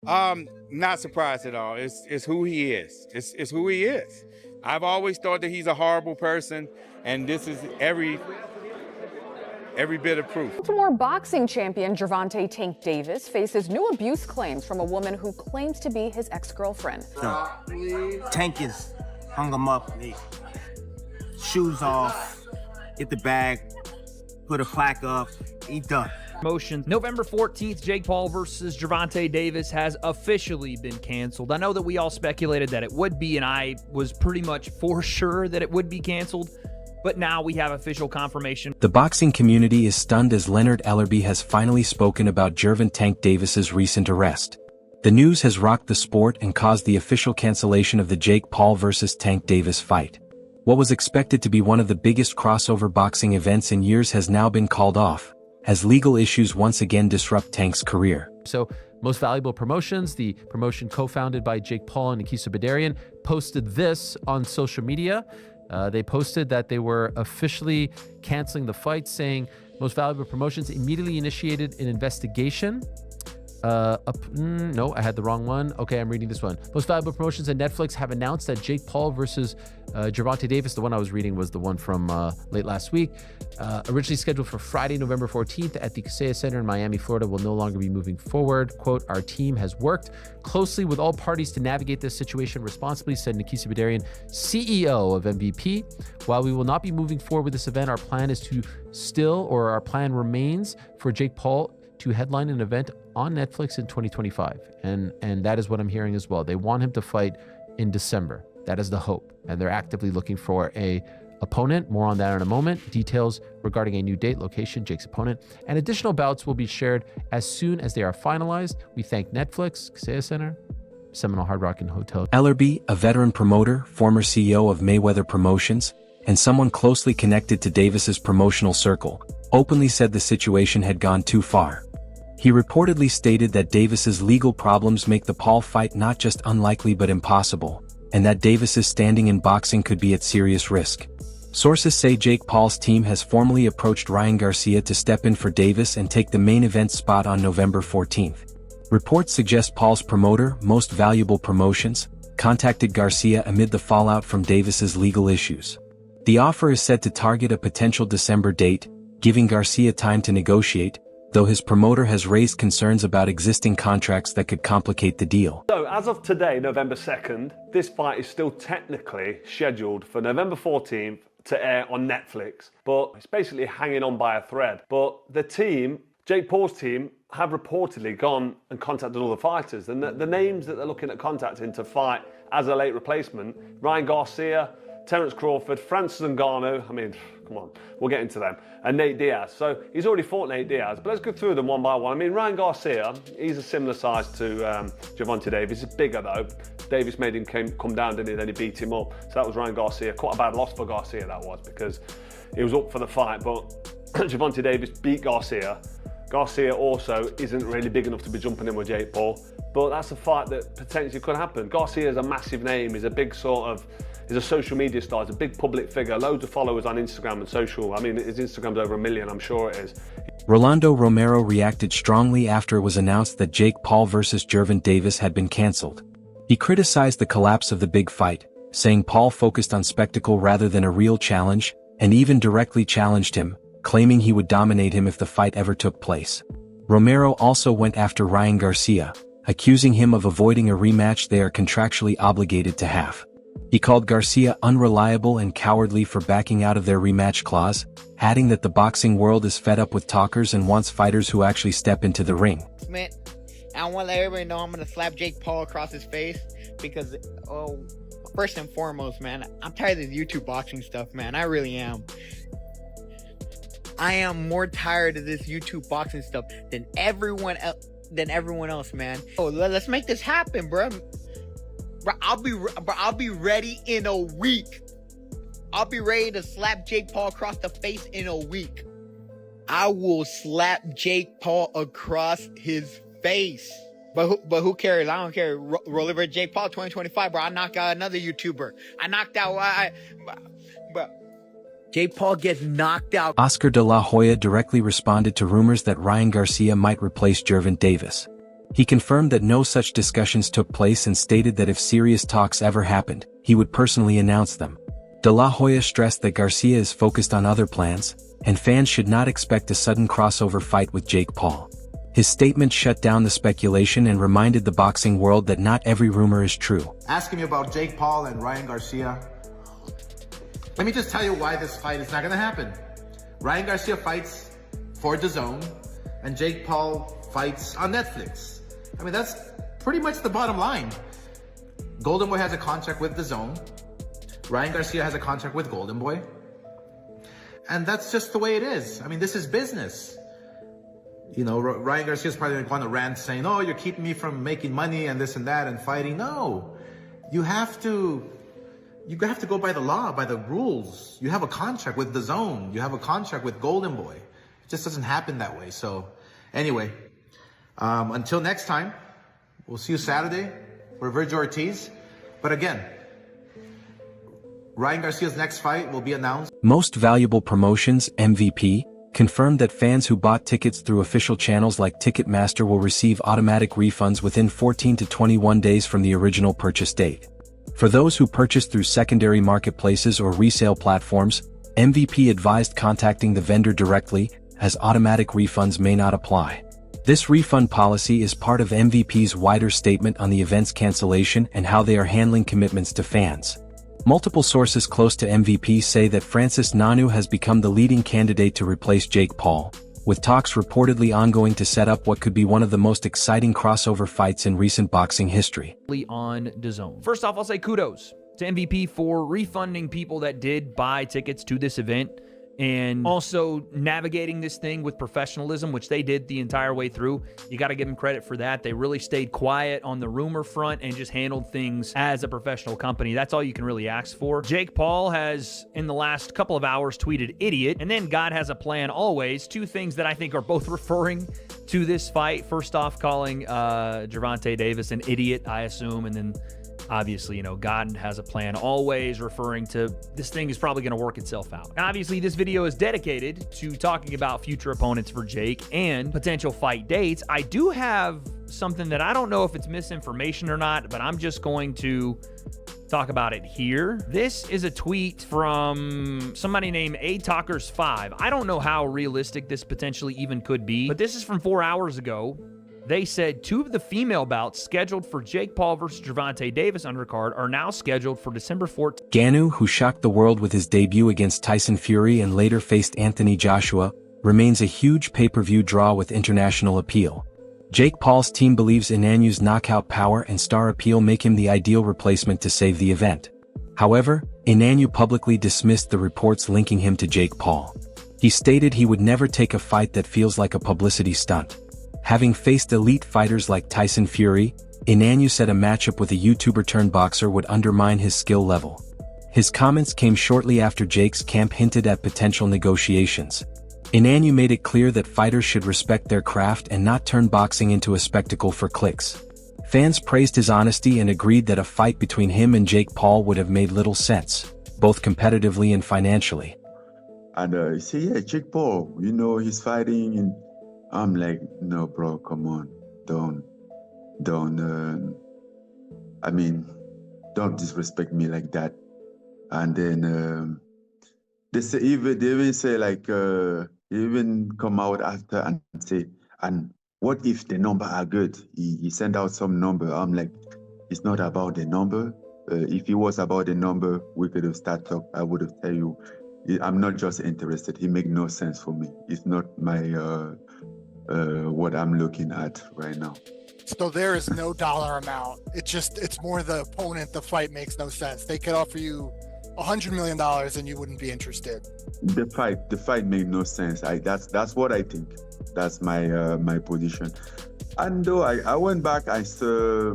Not surprised at all. It's who he is. It's who he is. I've always thought that he's a horrible person, and this is every bit of proof. Baltimore boxing champion Gervonta "Tank" Davis faces new abuse claims from a woman who claims to be his ex-girlfriend. Tank is hung him up, shoes off, get the bag, put a plaque up, he done. Promotions. November 14th, Jake Paul versus Gervonta Davis has officially been canceled. I know that we all speculated that it would be, and I was pretty much for sure that it would be canceled, but now we have official confirmation. The boxing community is stunned as Leonard Ellerbe has finally spoken about Gervonta Davis's recent arrest. The news has rocked the sport and caused the official cancellation of the Jake Paul versus Tank Davis fight. What was expected to be one of the biggest crossover boxing events in years has now been called off, as legal issues once again disrupt Tank's career. So, Most Valuable Promotions, the promotion co-founded by Jake Paul and Nikisa Badarian, posted this on social media. They posted that they were officially canceling the fight, saying Most Valuable Promotions immediately initiated an investigation. No, I had the wrong one. Okay, I'm reading this one. Most Valuable Promotions and Netflix have announced that Jake Paul versus Gervonta Davis, the one I was reading was the one from late last week, originally scheduled for Friday, November 14th at the Kaseya Center in Miami, Florida, will no longer be moving forward. Quote, our team has worked closely with all parties to navigate this situation responsibly, said Nikisa Badarian, CEO of MVP. While we will not be moving forward with this event, our plan remains for Jake Paul to headline an event on Netflix in 2025. And that is what I'm hearing as well. They want him to fight in December. That is the hope. And they're actively looking for a opponent. More on that in a moment. Details regarding a new date, location, Jake's opponent, and additional bouts will be shared as soon as they are finalized. We thank Netflix, Kaseya Center, Seminole Hard Rock and Hotel. Ellerbe, a veteran promoter, former CEO of Mayweather Promotions, and someone closely connected to Davis's promotional circle, openly said the situation had gone too far. He reportedly stated that Davis's legal problems make the Paul fight not just unlikely but impossible, and that Davis's standing in boxing could be at serious risk. Sources say Jake Paul's team has formally approached Ryan Garcia to step in for Davis and take the main event spot on November 14th. Reports suggest Paul's promoter, Most Valuable Promotions, contacted Garcia amid the fallout from Davis's legal issues. The offer is set to target a potential December date, giving Garcia time to negotiate, though his promoter has raised concerns about existing contracts that could complicate the deal. So, as of today, November 2nd, this fight is still technically scheduled for November 14th to air on Netflix, but it's basically hanging on by a thread. But the team, Jake Paul's team, have reportedly gone and contacted all the fighters, and the names that they're looking at contacting to fight as a late replacement, Ryan Garcia, Terence Crawford, Francis Ngannou, I mean, come on, we'll get into them, and Nate Diaz. So he's already fought Nate Diaz, but let's go through them one by one. I mean, Ryan Garcia, he's a similar size to Gervonta Davis. He's bigger though. Davis made him come down, didn't he? Then he beat him up. So that was Ryan Garcia. Quite a bad loss for Garcia, that was, because he was up for the fight, but Gervonta Davis beat Garcia. Garcia also isn't really big enough to be jumping in with Jake Paul, but that's a fight that potentially could happen. Garcia is a massive name. He's a big he's a social media star. He's a big public figure. Loads of followers on Instagram and social. I mean, his Instagram's over 1 million, I'm sure it is. Rolando Romero reacted strongly after it was announced that Jake Paul versus Gervonta Davis had been cancelled. He criticized the collapse of the big fight, saying Paul focused on spectacle rather than a real challenge, and even directly challenged him, claiming he would dominate him if the fight ever took place. Romero also went after Ryan Garcia, accusing him of avoiding a rematch they are contractually obligated to have. He called Garcia unreliable and cowardly for backing out of their rematch clause, adding that the boxing world is fed up with talkers and wants fighters who actually step into the ring. Man, I want to let everybody know I'm going to slap Jake Paul across his face because, first and foremost, man, I'm tired of this YouTube boxing stuff, man. I really am. I am more tired of this YouTube boxing stuff than everyone else, man. Oh, let's make this happen, bro. Bro, I'll be ready in a week. I'll be ready to slap Jake Paul across the face in a week. I will slap Jake Paul across his face. But who cares? I don't care. Roll over Jake Paul 2025, bro. I knocked out another YouTuber. Bro. Jake Paul gets knocked out. Oscar de la Hoya directly responded to rumors that Ryan Garcia might replace Gervonta Davis. He confirmed that no such discussions took place and stated that if serious talks ever happened, he would personally announce them. De La Hoya stressed that Garcia is focused on other plans, and fans should not expect a sudden crossover fight with Jake Paul. His statement shut down the speculation and reminded the boxing world that not every rumor is true. Asking me about Jake Paul and Ryan Garcia. Let me just tell you why this fight is not going to happen. Ryan Garcia fights for DAZN, and Jake Paul fights on Netflix. I mean, that's pretty much the bottom line. Golden Boy has a contract with DAZN. Ryan Garcia has a contract with Golden Boy. And that's just the way it is. I mean, this is business. You know, Ryan Garcia's probably going to go on a rant saying, oh, you're keeping me from making money and this and that and fighting. No, you have to go by the law, by the rules. You have a contract with DAZN. You have a contract with Golden Boy. It just doesn't happen that way. So anyway, until next time, we'll see you Saturday for Virgil Ortiz. But again, Ryan Garcia's next fight will be announced. Most Valuable Promotions, MVP, confirmed that fans who bought tickets through official channels like Ticketmaster will receive automatic refunds within 14 to 21 days from the original purchase date. For those who purchased through secondary marketplaces or resale platforms, MVP advised contacting the vendor directly, as automatic refunds may not apply. This refund policy is part of MVP's wider statement on the event's cancellation and how they are handling commitments to fans. Multiple sources close to MVP say that Francis Ngannou has become the leading candidate to replace Jake Paul, with talks reportedly ongoing to set up what could be one of the most exciting crossover fights in recent boxing history. On DAZN. First off, I'll say kudos to MVP for refunding people that did buy tickets to this event and also navigating this thing with professionalism, which they did the entire way through. You got to give them credit for that. They really stayed quiet on the rumor front and just handled things as a professional company. That's all you can really ask for. Jake Paul has, in the last couple of hours, tweeted idiot, and then God has a plan always. Two things that I think are both referring to this fight. First off, calling Gervonta Davis an idiot, I assume, and then obviously, you know, God has a plan always, referring to this thing is probably going to work itself out. And obviously, this video is dedicated to talking about future opponents for Jake and potential fight dates. I do have something that I don't know if it's misinformation or not, but I'm just going to talk about it here. This is a tweet from somebody named ATalkers5. I don't know how realistic this potentially even could be, but this is from 4 hours ago. They said 2 of the female bouts scheduled for Jake Paul versus Gervonta Davis undercard are now scheduled for December 14th. Ngannou, who shocked the world with his debut against Tyson Fury and later faced Anthony Joshua, remains a huge pay-per-view draw with international appeal. Jake Paul's team believes Ngannou's knockout power and star appeal make him the ideal replacement to save the event. However, Ngannou publicly dismissed the reports linking him to Jake Paul. He stated he would never take a fight that feels like a publicity stunt. Having faced elite fighters like Tyson Fury, Ngannou said a matchup with a YouTuber-turned-boxer would undermine his skill level. His comments came shortly after Jake's camp hinted at potential negotiations. Ngannou made it clear that fighters should respect their craft and not turn boxing into a spectacle for clicks. Fans praised his honesty and agreed that a fight between him and Jake Paul would have made little sense, both competitively and financially. And you say, yeah, Jake Paul, you know, he's fighting and I'm like, no, bro, come on, don't disrespect me like that. And then they even say like, even come out after and say, and what if the number are good? He sent out some number. I'm like, it's not about the number. If it was about the number, we could have started talk. I would have tell you, I'm not just interested. It make no sense for me. It's not my what I'm looking at right now. So there is no dollar amount. It's more the opponent. The fight makes no sense. They could offer you $100 million and you wouldn't be interested. The fight made no sense. That's what I think. That's my my position. And though I went back, I saw,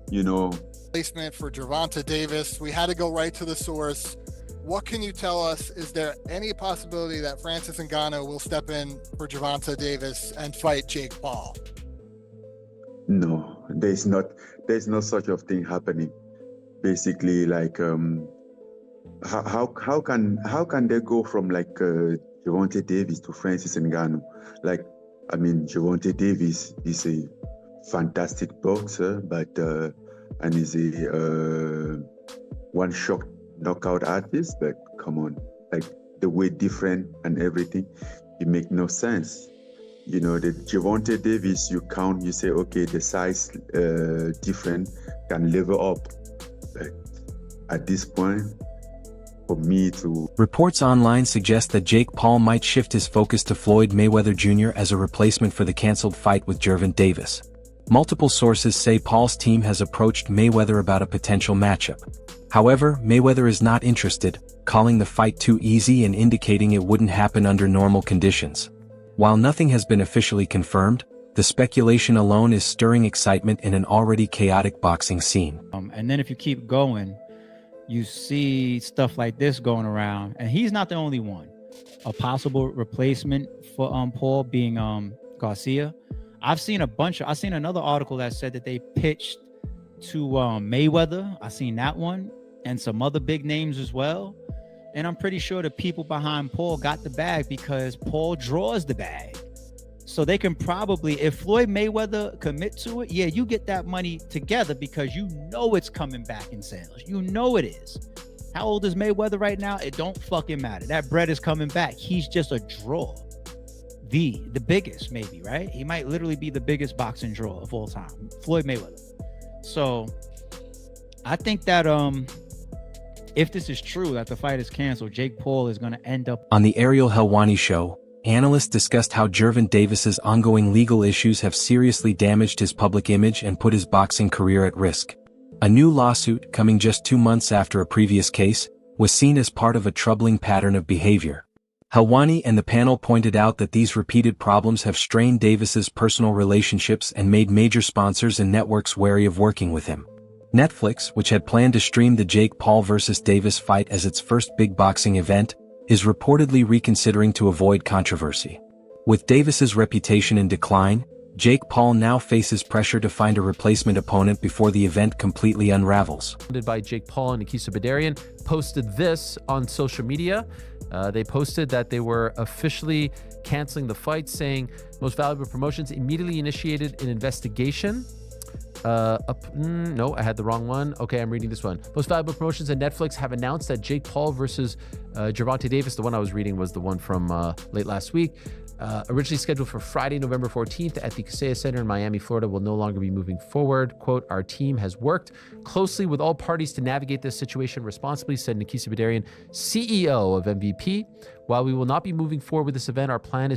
you know, placement for Gervonta Davis. We had to go right to the source. What can you tell us? Is there any possibility that Francis Ngannou will step in for Gervonta Davis and fight Jake Paul? No, there's no such of thing happening. Basically, like how can they go from like Gervonta Davis to Francis Ngannou? Like, I mean, Gervonta Davis is a fantastic boxer, but and he's a one shot knockout artist. But come on, like the weight different and everything, it make no sense. You know, the Gervonta Davis, you count, you say, okay, the size different can level up. But at this point, for me to... Reports online suggest that Jake Paul might shift his focus to Floyd Mayweather Jr. as a replacement for the cancelled fight with Gervonta Davis. Multiple sources say Paul's team has approached Mayweather about a potential matchup. However, Mayweather is not interested, calling the fight too easy and indicating it wouldn't happen under normal conditions. While nothing has been officially confirmed, the speculation alone is stirring excitement in an already chaotic boxing scene. And then if you keep going, you see stuff like this going around, and he's not the only one. A possible replacement for Paul being Garcia. I've seen another article that said that they pitched to Mayweather. I seen that one, and some other big names as well. And I'm pretty sure the people behind Paul got the bag because Paul draws the bag. So they can probably, if Floyd Mayweather commit to it, yeah, you get that money together because you know it's coming back in sales. You know it is. How old is Mayweather right now? It don't fucking matter. That bread is coming back. He's just a draw. The biggest, maybe, right? He might literally be the biggest boxing draw of all time, Floyd Mayweather. So I think that if this is true, that the fight is canceled, Jake Paul is going to end up... On the Ariel Helwani show, analysts discussed how Gervonta Davis's ongoing legal issues have seriously damaged his public image and put his boxing career at risk. A new lawsuit, coming just 2 months after a previous case, was seen as part of a troubling pattern of behavior. Helwani and the panel pointed out that these repeated problems have strained Davis's personal relationships and made major sponsors and networks wary of working with him. Netflix, which had planned to stream the Jake Paul vs. Davis fight as its first big boxing event, is reportedly reconsidering to avoid controversy. With Davis's reputation in decline, Jake Paul now faces pressure to find a replacement opponent before the event completely unravels. By Jake Paul and Nikisa Badarian posted this on social media. They posted that they were officially canceling the fight, saying Most Valuable Promotions immediately initiated an investigation. No, I had the wrong one. Okay, I'm reading this one. Most Valuable Promotions and Netflix have announced that Jake Paul versus Gervonta Davis, the one I was reading was the one from late last week, originally scheduled for Friday, November 14th at the Kaseya Center in Miami, Florida, will no longer be moving forward. Quote, our team has worked closely with all parties to navigate this situation responsibly, said Nikisa Badarian, CEO of MVP. While we will not be moving forward with this event, our plan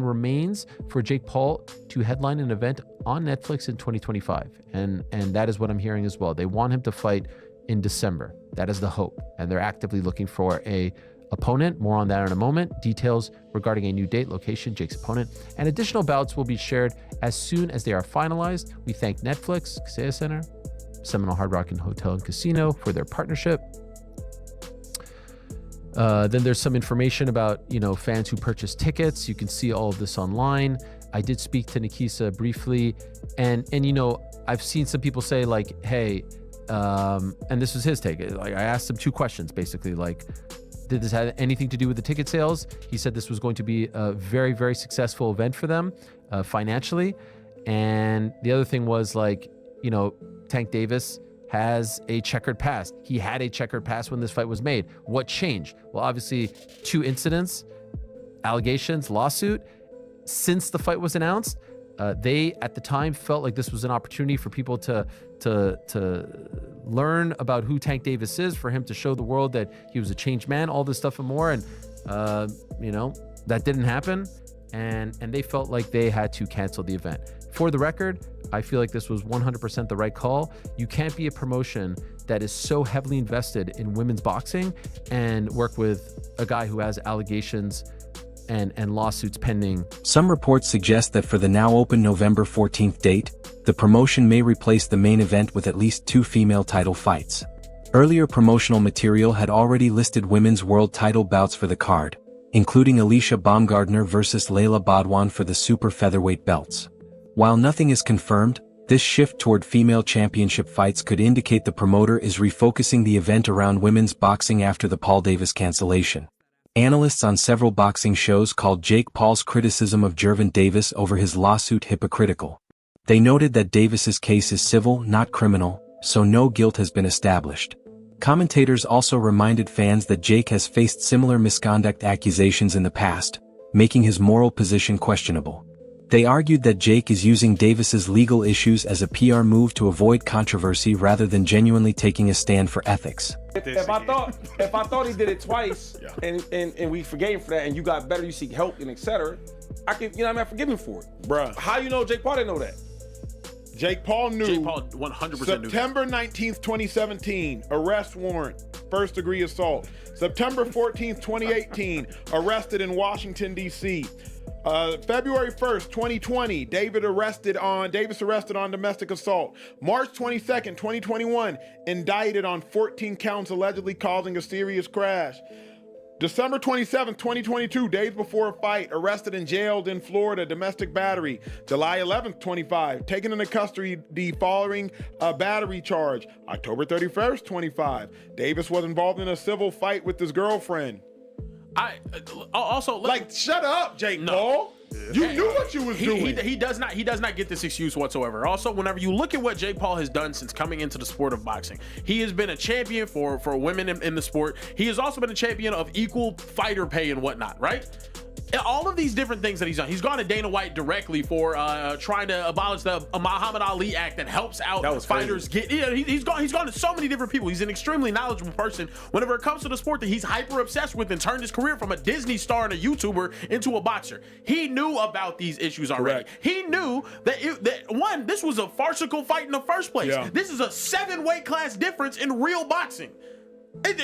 remains for Jake Paul to headline an event on Netflix in 2025. And that is what I'm hearing as well. They want him to fight in December. That is the hope. And they're actively looking for a opponent. More on that in a moment. Details regarding a new date, location, Jake's opponent, and additional bouts will be shared as soon as they are finalized. We thank Netflix, Kaseya Center, Seminole Hard Rock and Hotel and Casino for their partnership. Then there's some information about, fans who purchase tickets. You can see all of this online. I did speak to Nikisa briefly, and I've seen some people say like, hey, and this was his take. Like, I asked him 2 questions, basically, like, did this have anything to do with the ticket sales? He said this was going to be a very, very successful event for them financially. And the other thing was like, Tank Davis has a checkered past. He had a checkered past when this fight was made. What changed? Well, obviously 2 incidents, allegations, lawsuit. Since the fight was announced, they at the time felt like this was an opportunity for people to learn about who Tank Davis is, for him to show the world that he was a changed man, all this stuff and more. And that didn't happen, and they felt like they had to cancel the event. For the record, I feel like this was 100% the right call. You can't be a promotion that is so heavily invested in women's boxing and work with a guy who has allegations and lawsuits pending. Some reports suggest that for the now open November 14th date, the promotion may replace the main event with at least 2 female title fights. Earlier promotional material had already listed women's world title bouts for the card, including Alicia Baumgardner versus Layla Badwan for the super featherweight belts. While nothing is confirmed, this shift toward female championship fights could indicate the promoter is refocusing the event around women's boxing after the Paul Davis cancellation. Analysts on several boxing shows called Jake Paul's criticism of Gervonta Davis over his lawsuit hypocritical. They noted that Davis's case is civil, not criminal, so no guilt has been established. Commentators also reminded fans that Jake has faced similar misconduct accusations in the past, making his moral position questionable. They argued that Jake is using Davis's legal issues as a PR move to avoid controversy rather than genuinely taking a stand for ethics. If I thought he did it twice, and we forgave him for that, and you got better, you seek help, and etc., I could, you know what I mean, I forgive him for it. Bruh. How you know Jake Paul didn't know that? Jake Paul knew. Jake Paul 100% knew. September 19th, 2017, arrest warrant, first degree assault. September 14th, 2018, arrested in Washington, D.C. February 1st, 2020, Davis arrested on domestic assault. March 22nd, 2021, indicted on 14 counts allegedly causing a serious crash. December 27th, 2022, days before a fight, arrested and jailed in Florida, domestic battery. July 11th, 25, taken into custody following a battery charge. October 31st, 25, Davis was involved in a civil fight with his girlfriend. Shut up, Jake Paul. You knew what you was doing. He does not get this excuse whatsoever. Also, whenever you look at what Jake Paul has done since coming into the sport of boxing, he has been a champion for women in the sport. He has also been a champion of equal fighter pay and whatnot, right? All of these different things that he's done. He's gone to Dana White directly for trying to abolish the Muhammad Ali Act that helps out fighters get. You know, he's gone to so many different people. He's an extremely knowledgeable person whenever it comes to the sport that he's hyper obsessed with, and turned his career from a Disney star and a YouTuber into a boxer. He knew about these issues already. Correct. He knew that this was a farcical fight in the first place. Yeah. This is a 7 weight class difference in real boxing.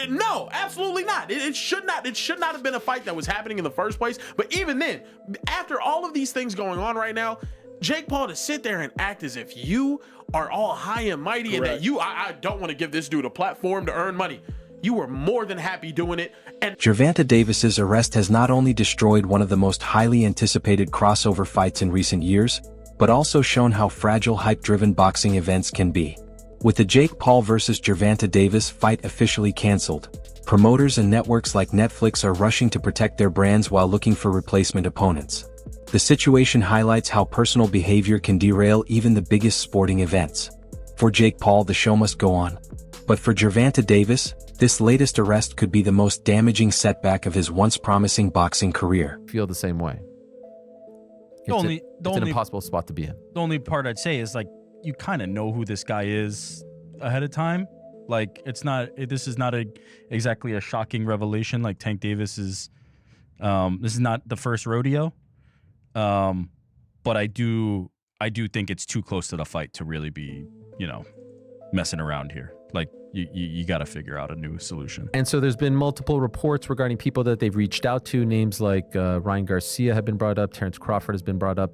No, absolutely not. It should not have been a fight that was happening in the first place. But even then, after all of these things going on right now, Jake Paul to sit there and act as if you are all high and mighty. Correct. And that I don't want to give this dude a platform to earn money. You were more than happy doing it. And Gervonta Davis's arrest has not only destroyed one of the most highly anticipated crossover fights in recent years, but also shown how fragile hype-driven boxing events can be. With the Jake Paul vs. Gervonta Davis fight officially cancelled, promoters and networks like Netflix are rushing to protect their brands while looking for replacement opponents. The situation highlights how personal behavior can derail even the biggest sporting events. For Jake Paul, the show must go on. But for Gervonta Davis, this latest arrest could be the most damaging setback of his once promising boxing career. Feel the same way. It's an impossible spot to be in. The only part I'd say is, like, you kind of know who this guy is ahead of time. Like, this is not exactly a shocking revelation. Like, Tank Davis is, this is not the first rodeo. But I do think it's too close to the fight to really be, messing around here. Like, you got to figure out a new solution. And so there's been multiple reports regarding people that they've reached out to. Names like Ryan Garcia have been brought up. Terrence Crawford has been brought up.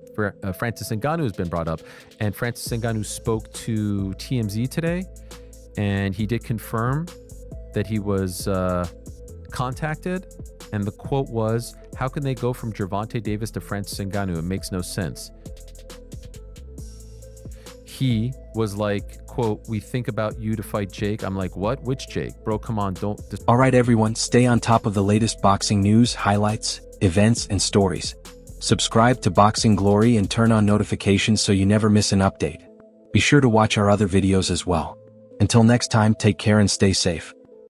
Francis Ngannou has been brought up. And Francis Ngannou spoke to TMZ today, and he did confirm that he was contacted. And the quote was, "How can they go from Gervonta Davis to Francis Ngannou? It makes no sense." He was like, quote, "We think about you to fight Jake." I'm like, what? Which Jake? Bro, come on, don't. Alright everyone, stay on top of the latest boxing news, highlights, events, and stories. Subscribe to Boxing Glory and turn on notifications so you never miss an update. Be sure to watch our other videos as well. Until next time, take care and stay safe.